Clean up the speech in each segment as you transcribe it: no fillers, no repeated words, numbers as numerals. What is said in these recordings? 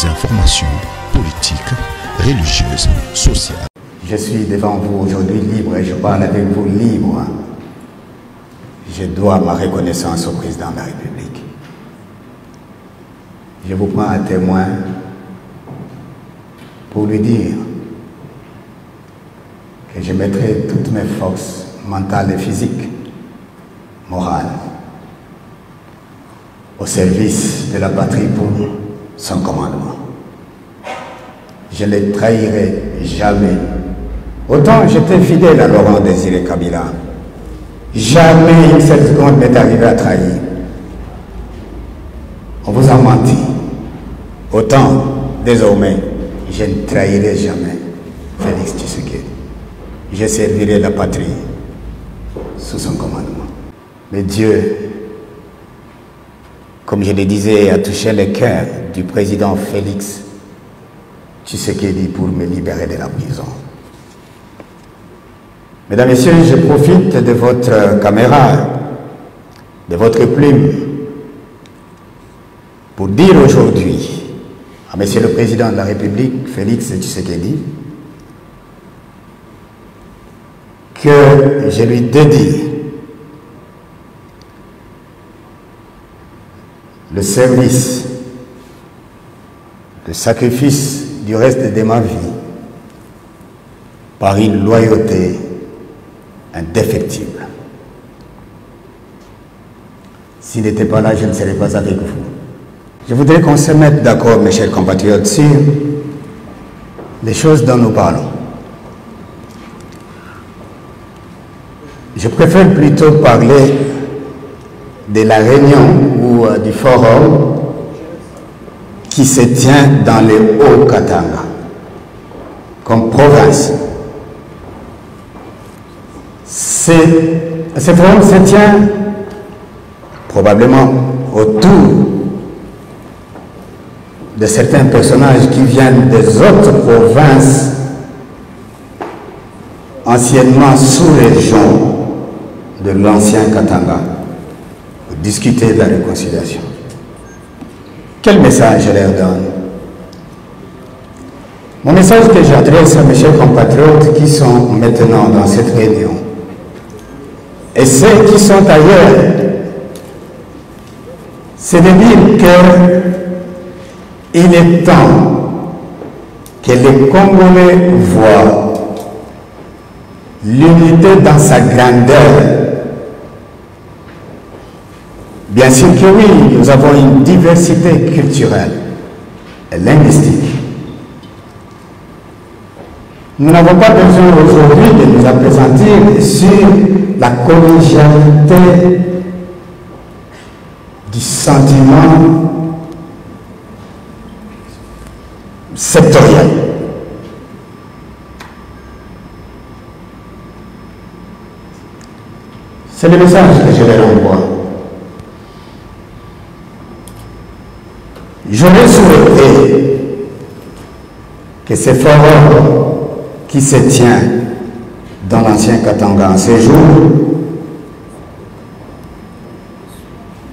des informations politiques, religieuses, sociales. Je suis devant vous aujourd'hui libre et je parle avec vous libre. Je dois ma reconnaissance au président de la République. Je vous prends à témoin pour lui dire que je mettrai toutes mes forces mentales et physiques, morales, au service de la patrie pour son commandement. Je ne les trahirai jamais. Autant j'étais fidèle à Laurent Désiré Kabila. Jamais une seule seconde m'est arrivé à trahir. On vous a menti. Autant, désormais, je ne trahirai jamais Félix Tshisekedi. Je servirai la patrie sous son commandement. Mais Dieu, comme je le disais, a touché le cœur du président Félix Tshisekedi pour me libérer de la prison. Mesdames, Messieurs, je profite de votre caméra, de votre plume, pour dire aujourd'hui à Monsieur le Président de la République, Félix Tshisekedi, que je lui dédie le service, le sacrifice du reste de ma vie par une loyauté indéfectible. S'il n'était pas là, je ne serais pas avec vous. Je voudrais qu'on se mette d'accord, mes chers compatriotes, sur les choses dont nous parlons. Je préfère plutôt parler de la réunion ou du forum qui se tient dans le Haut-Katanga, comme province. Ce forum se tient probablement autour de certains personnages qui viennent des autres provinces anciennement sous-région de l'ancien Katanga pour discuter de la réconciliation. Quel message je leur donne? Mon message que j'adresse à mes chers compatriotes qui sont maintenant dans cette réunion et ceux qui sont ailleurs, c'est de dire qu'il est temps que les Congolais voient l'unité dans sa grandeur. Bien sûr que oui, nous avons une diversité culturelle et linguistique. Nous n'avons pas besoin aujourd'hui de nous appesantir sur la collégialité du sentiment sectoriel. C'est le message que je leur envoie. J'aurais souhaité que ce forum qui se tient dans l'ancien Katanga en ce jour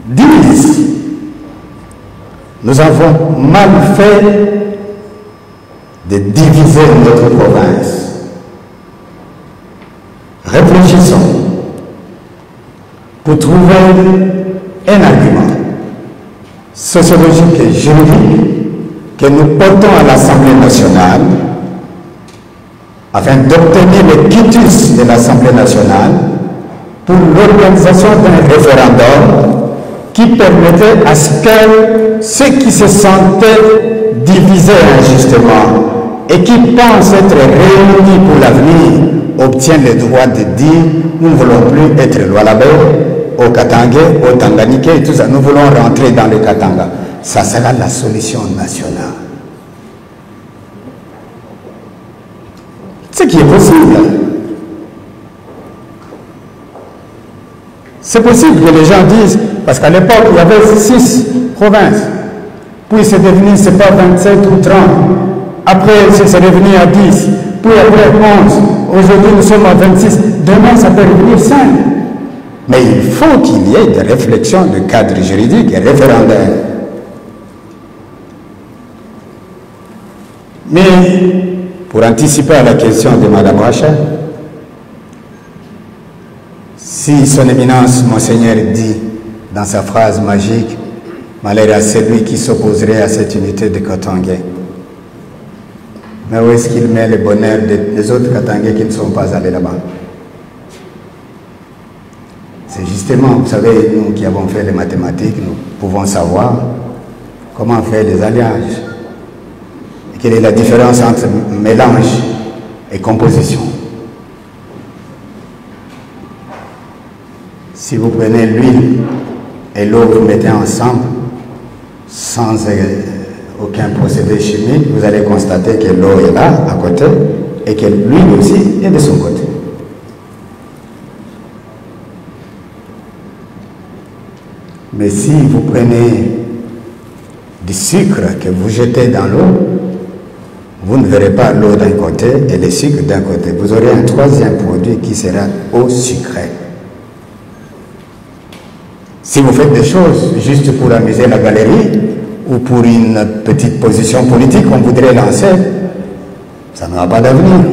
divise. Nous avons mal fait de diviser notre province. Réfléchissons pour trouver un argument sociologique et juridique que nous portons à l'Assemblée nationale afin d'obtenir le quitus de l'Assemblée nationale pour l'organisation d'un référendum qui permettait à ce que ceux qui se sentaient divisés injustement et qui pensent être réunis pour l'avenir obtiennent le droit de dire nous ne voulons plus être Lualaba, au Katanga, au Tanganyika et tout ça. Nous voulons rentrer dans le Katanga. Ça sera la solution nationale. Ce qui est possible. C'est possible que les gens disent, parce qu'à l'époque, il y avait 6 provinces. Puis c'est devenu, c'est pas 27 ou 30. Après, c'est revenu à 10. Puis après 11. Aujourd'hui, nous sommes à 26. Demain, ça peut revenir 5. Mais il faut qu'il y ait des réflexions de cadre juridique et référendaire. Mais pour anticiper à la question de Mme Rachel, si son éminence, Monseigneur, dit dans sa phrase magique, malheur à celui qui s'opposerait à cette unité de Katangais. Mais où est-ce qu'il met le bonheur des autres Katangais qui ne sont pas allés là-bas? C'est justement, vous savez, nous qui avons fait les mathématiques, nous pouvons savoir comment faire les alliages. Et quelle est la différence entre mélange et composition. Si vous prenez l'huile et l'eau, vous mettez ensemble, sans aucun procédé chimique, vous allez constater que l'eau est là, à côté, et que l'huile aussi est de son côté. Mais si vous prenez du sucre que vous jetez dans l'eau, vous ne verrez pas l'eau d'un côté et le sucre d'un côté. Vous aurez un troisième produit qui sera eau sucrée. Si vous faites des choses juste pour amuser la galerie ou pour une petite position politique qu'on voudrait lancer, ça n'aura pas d'avenir.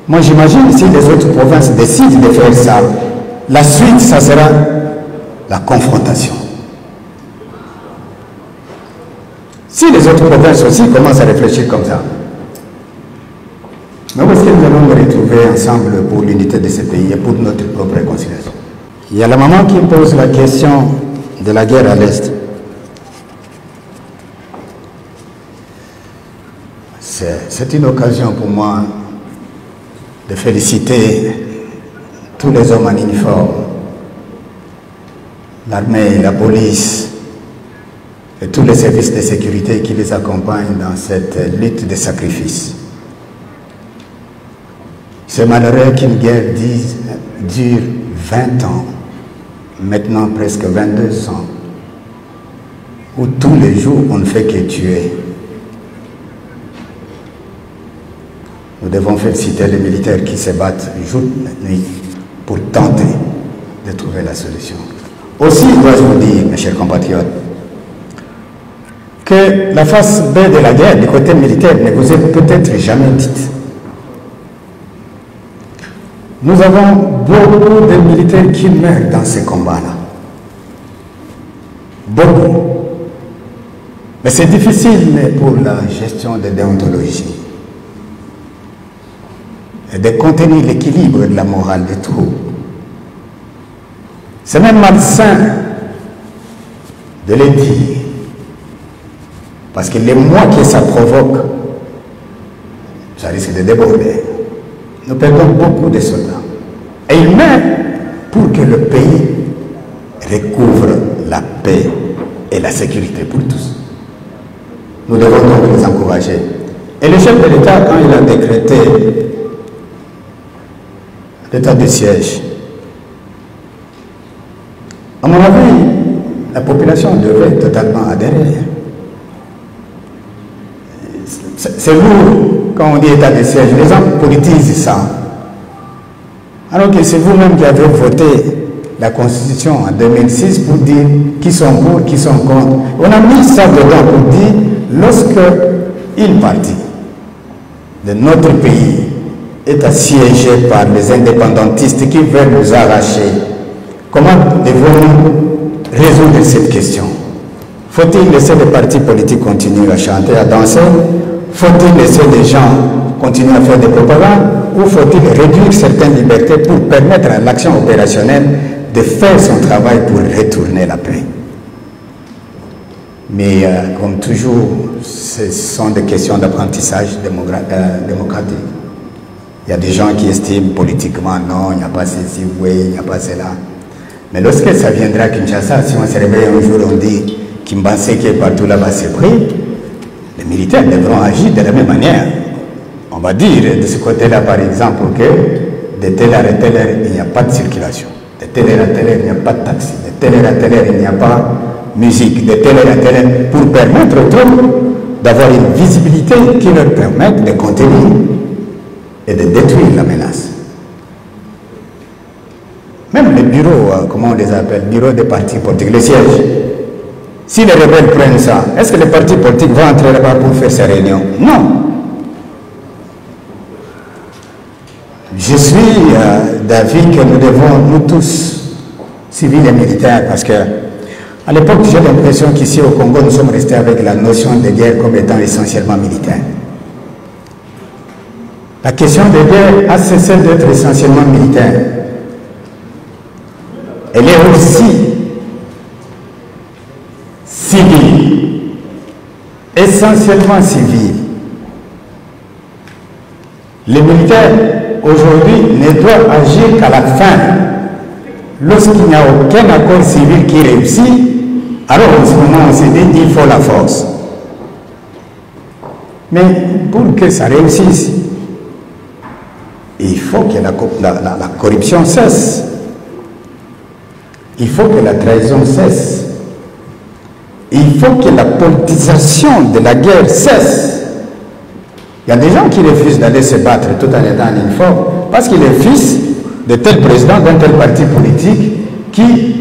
Moi j'imagine si les autres provinces décident de faire ça, la suite, ça sera la confrontation. Si les autres provinces aussi commencent à réfléchir comme ça, mais où est-ce que nous allons nous retrouver ensemble pour l'unité de ce pays et pour notre propre réconciliation? Il y a la maman qui pose la question de la guerre à l'Est. C'est une occasion pour moi de féliciter tous les hommes en uniforme, l'armée, la police et tous les services de sécurité qui les accompagnent dans cette lutte de sacrifice. C'est malheureux qu'une guerre dure 20 ans, maintenant presque 22 ans, où tous les jours on ne fait que tuer. Nous devons féliciter les militaires qui se battent jour et nuit pour tenter de trouver la solution. Aussi, dois-je vous dire, mes chers compatriotes, que la face B de la guerre du côté militaire ne vous est peut-être jamais dite. Nous avons beaucoup de militaires qui meurent dans ces combats-là. Beaucoup. Mais c'est difficile pour la gestion de déontologie et de contenir l'équilibre de la morale des troupes. C'est même malsain de le dire, parce que les mois que ça provoque, ça risque de déborder. Nous perdons beaucoup de soldats. Et ils meurent pour que le pays recouvre la paix et la sécurité pour tous. Nous devons donc les encourager. Et le chef de l'État, quand il a décrété l'état de siège, à mon avis, la population devrait totalement adhérer. C'est vous, quand on dit état de siège, les gens politisent ça. Alors que c'est vous-même qui avez voté la Constitution en 2006 pour dire qui sont pour, qui sont contre. On a mis ça dedans pour dire, lorsque une partie de notre pays est assiégée par les indépendantistes qui veulent nous arracher, comment devons-nous résoudre cette question? Faut-il laisser les partis politiques continuer à chanter, à danser? Faut-il laisser les gens continuer à faire des propagandes? Ou faut-il réduire certaines libertés pour permettre à l'action opérationnelle de faire son travail pour retourner la paix? Mais comme toujours, ce sont des questions d'apprentissage démocratique. Il y a des gens qui estiment politiquement, non, il n'y a pas ceci, oui, il n'y a pas cela. Mais lorsque ça viendra à Kinshasa, si on se réveille un jour, on dit Kimbanseke partout là-bas c'est pris, les militaires devront agir de la même manière. On va dire de ce côté-là, par exemple, que de telle heure à telle heure, il n'y a pas de circulation. De telle heure à telle heure, il n'y a pas de taxi. De telle heure à telle heure, il n'y a pas de musique. De telle heure à telle heure, pour permettre aux troupes d'avoir une visibilité qui leur permette de contenir et de détruire la menace. Même les bureaux, comment on les appelle, bureaux des partis politiques, les sièges. Si les rebelles prennent ça, est-ce que les partis politiques vont entrer là-bas pour faire ces réunions? Non. Je suis d'avis que nous devons, nous tous, civils et militaires, parce que à l'époque, j'ai l'impression qu'ici au Congo, nous sommes restés avec la notion de guerre comme étant essentiellement militaire. La question de guerre a cessé d'être essentiellement militaire. Elle est aussi civile, essentiellement civile. Les militaires, aujourd'hui, ne doivent agir qu'à la fin. Lorsqu'il n'y a aucun accord civil qui réussit, alors en ce moment, on se dit qu'il faut la force. Mais pour que ça réussisse, il faut que la corruption cesse. Il faut que la trahison cesse. Il faut que la politisation de la guerre cesse. Il y a des gens qui refusent d'aller se battre tout en étant en uniforme parce qu'il est fils de tel président d'un tel parti politique qui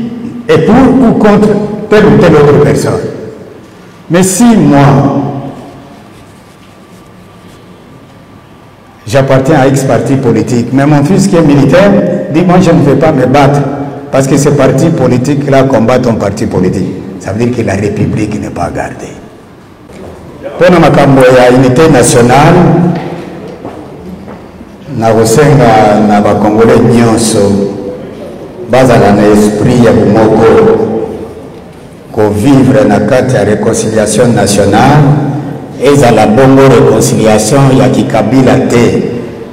est pour ou contre telle ou telle autre personne. Mais si moi, j'appartiens à X parti politique, mais mon fils qui est militaire dit moi je ne vais pas me battre parce que ce parti politique-là combat ton parti politique. Ça veut dire que la République n'est pas gardée. Pour la unité nationale, na kosenga na bakongole nyonso bazala na esprit ya bomoko ko vivre na kati ya réconciliation nationale ezala bongo réconciliation ya kikabila te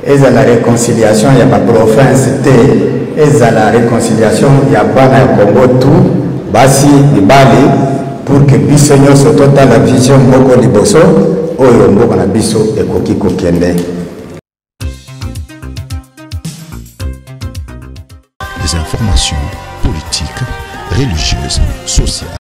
ezala réconciliation ya baprovince te ezala réconciliation ya bana ya Congo tout basi libali pour que biso nyonso totala vision moko liboso oyo mboka na biso ekoki kokende. Des informations politiques, religieuses, sociales.